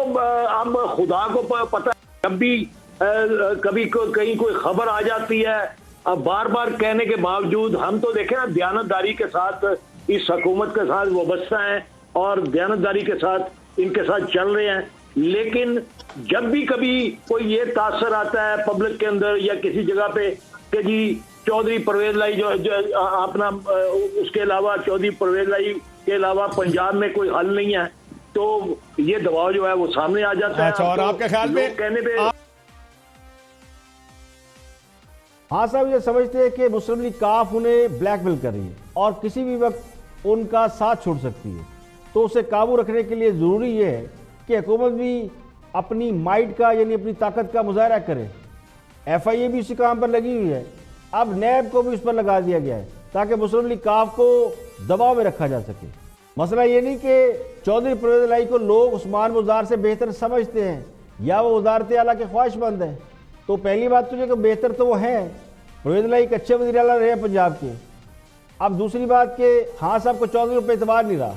अब खुदा को पता। जब भी कभी कहीं कोई खबर आ जाती है अब बार बार कहने के बावजूद हम तो देखें ना, दयानतदारी के साथ इस हुकूमत के साथ वाबस्ता हैं और दयानतदारी के साथ इनके साथ चल रहे हैं। लेकिन जब भी कभी कोई ये तासर आता है पब्लिक के अंदर या किसी जगह पे कि जी चौधरी परवेज लाई जो अपना उसके अलावा चौधरी परवेज लाई के अलावा पंजाब में कोई हल नहीं है, तो ये दबाव जो है वो सामने आ जाता है। अच्छा, और आपके ख्याल में कहने पे हाँ साहब, ये समझते हैं कि मुस्लिम लीग काफ उन्हें ब्लैकमेल कर रही है और किसी भी वक्त उनका साथ छोड़ सकती है, तो उसे काबू रखने के लिए ज़रूरी ये है कि हुकूमत भी अपनी माइट का यानी अपनी ताकत का मुजाहरा करे। FIA भी उसी काम पर लगी हुई है, अब नैब को भी उस पर लगा दिया गया है ताकि मुस्लिम लीग काफ को दबाव में रखा जा सके। मसला ये नहीं कि चौधरी परवेज लाई को लोग उस्मान बुज़दार से बेहतर समझते हैं या वो वज़ारत आला के ख्वाहिशमंद है, तो पहली बात तो ये कि बेहतर तो वो हैं, परवेज लाई एक अच्छे वज़ीर आला रहे पंजाब के। अब दूसरी बात कि हाँ साहब को चौधरी पर एतबार नहीं रहा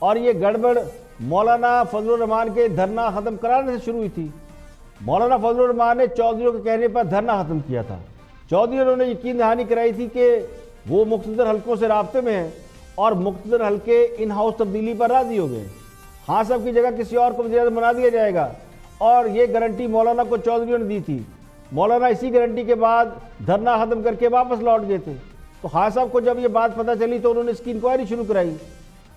और ये गड़बड़ मौलाना फजलुर रहमान के धरना ख़त्म कराने से शुरू हुई थी। मौलाना फजलुर रहमान ने चौधरियों के कहने पर धरना ख़त्म किया था। चौधरियों ने यकीन दहानी कराई थी कि वो मुख्तदर हल्कों से राब्ते में हैं और मुख्तदर हल्के इन हाउस तब्दीली पर राज़ी हो गए। हाँ साहब की जगह किसी और को वज़ीर बना दिया जाएगा और ये गारंटी मौलाना को चौधरियों ने दी थी। मौलाना इसी गारंटी के बाद धरना ख़त्म करके वापस लौट गए थे। तो हाँ साहब को जब ये बात पता चली तो उन्होंने इसकी इंक्वायरी शुरू कराई।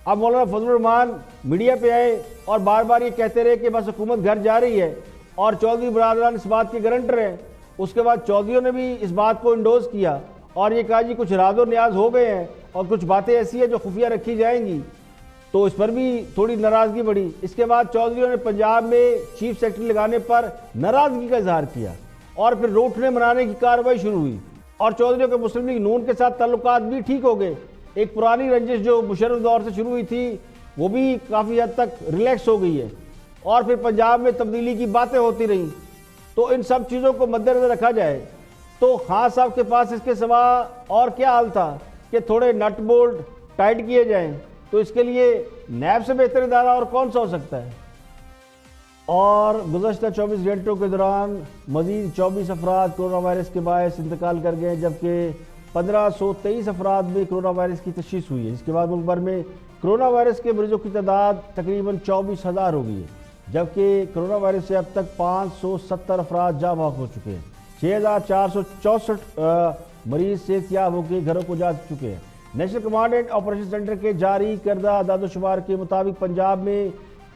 अब मौलाना फजलुर रहमान मीडिया पे आए और बार बार ये कहते रहे कि बस हुकूमत घर जा रही है और चौधरी बरादरान इस बात के गारंटर हैं। उसके बाद चौधरियों ने भी इस बात को इंडोज किया और ये कहा जी कुछ राज़ो न्याज हो गए हैं और कुछ बातें ऐसी हैं जो खुफिया रखी जाएंगी, तो इस पर भी थोड़ी नाराज़गी बढ़ी। इसके बाद चौधरियों ने पंजाब में चीफ सेक्रेटरी लगाने पर नाराज़गी का इजहार किया और फिर रोकने मनाने की कार्रवाई शुरू हुई और चौधरियों के मुस्लिम लीग नून के साथ ताल्लुकात भी ठीक हो गए। एक पुरानी रंजिश जो मुशर्रफ दौर से शुरू हुई थी वो भी काफ़ी हद तक रिलैक्स हो गई है और फिर पंजाब में तब्दीली की बातें होती रहीं। तो इन सब चीज़ों को मद्देनजर रखा जाए तो खान साहब के पास इसके सिवा और क्या हाल था कि थोड़े नट बोल्ट टाइट किए जाएं, तो इसके लिए नैब से बेहतर इदारा और कौन सा हो सकता है। और गुज़श्ता 24 घंटों के दौरान मज़ीद 24 अफराद कोरोना वायरस के बायस इंतकाल कर गए, जबकि 1523 अफराद में कोरोना वायरस की तशख़ीस हुई है। इसके बाद मुल्क भर में कोरोना वायरस के मरीजों की तादाद तकरीबन 24,000 हो गई है, जबकि कोरोना वायरस से अब तक 570 अफराद जाँ बाहक हो चुके हैं। 6,464 मरीज सेहतयाब होकर घरों को जा चुके हैं। National command and operation centre के जारी करदा आदादोशुमार के मुताबिक पंजाब में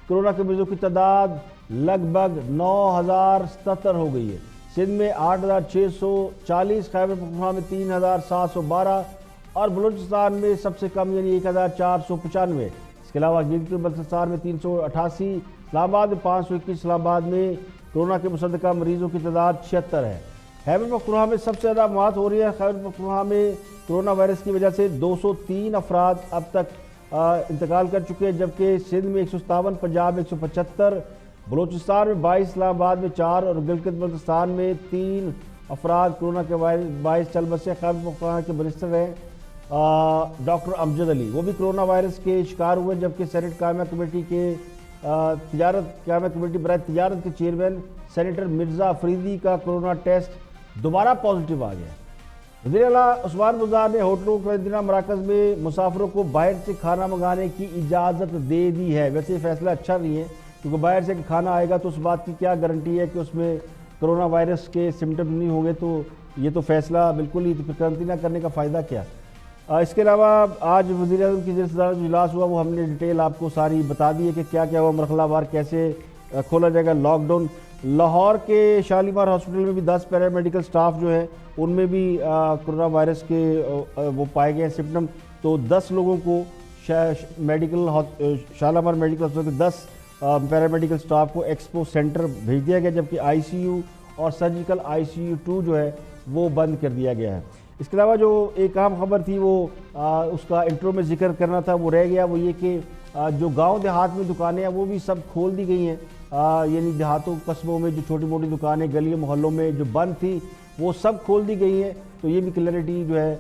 कोरोना के मरीजों की तादाद लगभग 9,077 हो गई है। सिंध में 8,640, खैबर पख्तूनख्वा में 3,712 और बलूचिस्तान में सबसे कम यानी 1,495। इसके अलावा गिलगित बल्तिस्तान में 388, इस्लामाबाद में 521। इस्लामाबाद में कोरोना के मुसद्दका मरीजों की तादाद 76 है। खैबर पख्तूनख्वा में सबसे ज़्यादा मौत हो रही है। खैबर पख्तूनख्वा में कोरोना वायरस की वजह से 203 अफराद अब तक इंतकाल कर चुके हैं, जबकि सिंध में 157, पंजाब में 175, बलूचिस्तान में 22, इस्लामाबाद में 4 और गिलगित बल्तिस्तान में 3 अफराद कोरोना के बायस चल बसे। खैबर पख्तूनख्वा के मिनिस्टर हैं डॉक्टर अमजद अली, वो भी कोरोना वायरस के शिकार हुए, जबकि सेनेट कायमा कमेटी के कायमा कमेटी बराए तिजारत के चेयरमैन सेनेटर मिर्ज़ा अफरीदी का कोरोना टेस्ट दोबारा पॉजिटिव आ गया। वज़ीर आला उस्मान बुज़दार ने होटलों क्वारंटीन मराकज़ में मुसाफिरों को बाहर से खाना मंगाने की इजाज़त दे दी है। वैसे ये फैसला अच्छा नहीं है, क्योंकि बाहर से खाना आएगा तो उस बात की क्या गारंटी है कि उसमें कोरोना वायरस के सिम्टम नहीं होंगे, तो ये तो फैसला बिल्कुल ही, तो फिर क्वारंटीन करने का फ़ायदा क्या। इसके अलावा आज वज़ीर आज़म की ज़िला जो इजलास हुआ वो हमने डिटेल आपको सारी बता दी है कि क्या क्या हुआ, मरहलावार कैसे खोला जाएगा लॉकडाउन। लाहौर के शालीमार हॉस्पिटल में भी 10 पैरामेडिकल स्टाफ जो है उनमें भी कोरोना वायरस के वो पाए गए सिम्टम, तो 10 लोगों को शालीमार मेडिकल हॉस्पिटल के 10 पैरामेडिकल स्टाफ को एक्सपो सेंटर भेज दिया गया, जबकि ICU और सर्जिकल ICU 2 जो है वो बंद कर दिया गया है। इसके अलावा जो एक अहम खबर थी वो उसका इंट्रो में जिक्र करना था, वो रह गया, वो ये कि जो गांव देहात में दुकानें हैं वो भी सब खोल दी गई हैं। यानी देहातों कस्बों में जो छोटी मोटी दुकानें गलियों मोहल्लों में जो बंद थी वो सब खोल दी गई हैं, तो ये भी क्लैरिटी जो है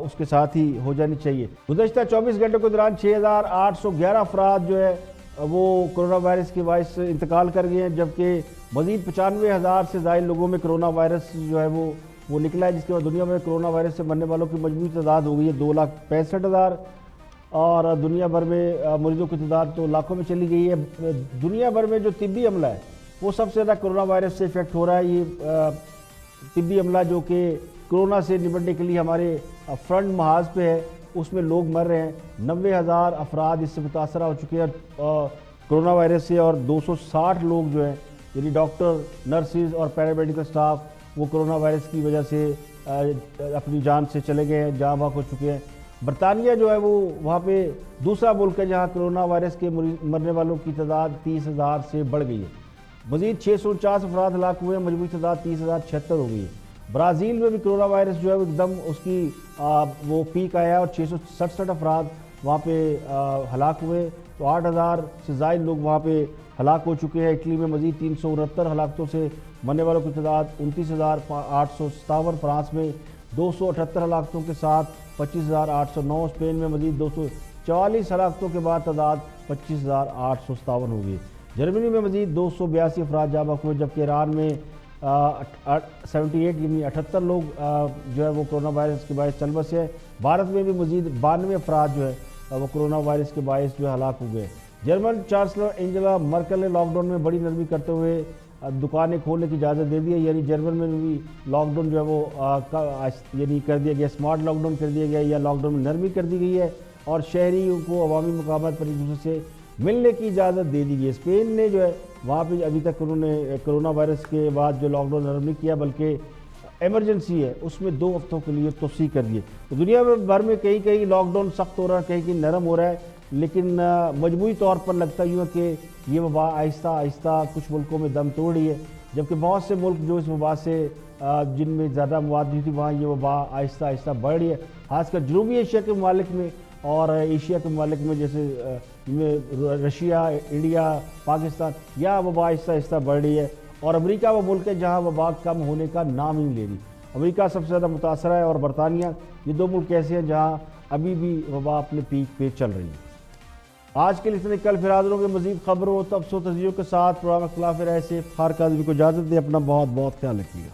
उसके साथ ही हो जानी चाहिए। गुज़श्ता 24 घंटों के दौरान 6,811 अफराद जो है वो कोरोना वायरस के बायस इंतकाल कर गए हैं, जबकि मज़ीद 95,000 से ज़ायद लोगों में कोरोना वायरस जो है वो वो निकला है, जिसके बाद दुनिया में कोरोना वायरस से मरने वालों की मजमूई तादाद हो गई है 2,65,000 और दुनिया भर में मरीजों की तादाद तो लाखों में चली गई है। दुनिया भर में जो तिब्बी अमला है वो सबसे ज़्यादा कोरोना वायरस से इफेक्ट हो रहा है। ये तिब्बी अमला जो कि कोरोना से निपटने के लिए हमारे फ्रंट महाज पे है, उसमें लोग मर रहे हैं। 90,000 अफराद इससे मुतासर हो चुके हैं कोरोना वायरस से और 260 लोग जो हैं यानी डॉक्टर, नर्सिस और पैरामेडिकल स्टाफ वो कोरोना वायरस की वजह से अपनी जान से चले गए हैं, जाँ बाक हो चुके हैं। बरतानिया जो है वो वहाँ पे दूसरा मुल्क है जहाँ कोरोना वायरस के मरने वालों की तादाद 30,000 से बढ़ गई है। मजीद 649 अफराद हलाक हुए हैं, मजमूई तादाद 30,076 हो गई है। ब्राज़ील में भी कोरोना वायरस जो है वो एकदम उसकी वो पीक आया और 667 अफराद वहाँ पे हलाक हुए, तो 8,000 से ज़ायद लोग वहाँ पे हलाक हो चुके हैं। इटली में मजीद 369 हलाकतों से मरने वालों की तादाद 29,857, फ्रांस में 278 हलाकतों के साथ 25,809, स्पेन में मजीद 244 हलाकतों के बाद तादाद 25,857 हो गई। जर्मनी में मजीद 282 अफराद जाँ बाक हुए, जबकि ईरान में 78 यानी 78 लोग जो है वो कोरोना वायरस के बायस चल बसे हैं। भारत में भी मजीद 92 अफराद जो है वो कोरोना वायरस के बायस जो है हलाक हो गए। जर्मन चांसलर एंजेला मर्केल ने लॉकडाउन में बड़ी नरमी करते हुए दुकानें खोलने की इजाज़त दे दी है, यानी जर्मन में भी लॉकडाउन जो है वो यानी कर दिया गया, स्मार्ट लॉकडाउन कर दिया गया या लॉकडाउन में नरमी कर दी गई है और शहरियों को अवामी मकामात पर एक दूसरे से मिलने की इजाज़त दे दी गई है। स्पेन ने जो है वहाँ पे अभी तक उन्होंने कोरोना वायरस के बाद जो लॉकडाउन नरम नहीं किया बल्कि एमरजेंसी है उसमें 2 हफ्तों के लिए तोसी कर दिए। तो दुनिया भर में कहीं कहीं लॉकडाउन सख्त हो रहा है, कहीं कहीं नरम हो रहा है, लेकिन मजमूई तौर पर लगता यूँ कि ये वबा आहिस्ता आहिस्ता कुछ मुल्कों में दम तोड़ रही है, जबकि बहुत से मुल्क जो इस वबा से जिनमें ज़्यादा मवाद नहीं थी वहाँ ये वबा आहिस्ता आहिस्ता बढ़ रही है। खासकर जनूबी एशिया के ममालिक में और एशिया के ममालिक में जैसे रशिया, इंडिया, पाकिस्तान, या वबा आहिस्ता आहिस्ता बढ़ रही है। और अमेरिका वो मुल्क है जहाँ वबा कम होने का नाम ही नहीं ले रही। अमेरिका सबसे ज़्यादा मुतासर है और बरतानिया, ये 2 मुल्क ऐसे हैं जहाँ अभी भी वबा अपने पीक पे चल रही है। आज के लिए इतने, कल फिर हाजिर होंगे मज़ीद खबरों, तबसरों, तज़किरों के साथ। प्रोग्राम इख्तिलाफ राय से इफ्तिखार काज़मी को इजाज़त दें। अपना बहुत बहुत ख्याल रखिएगा।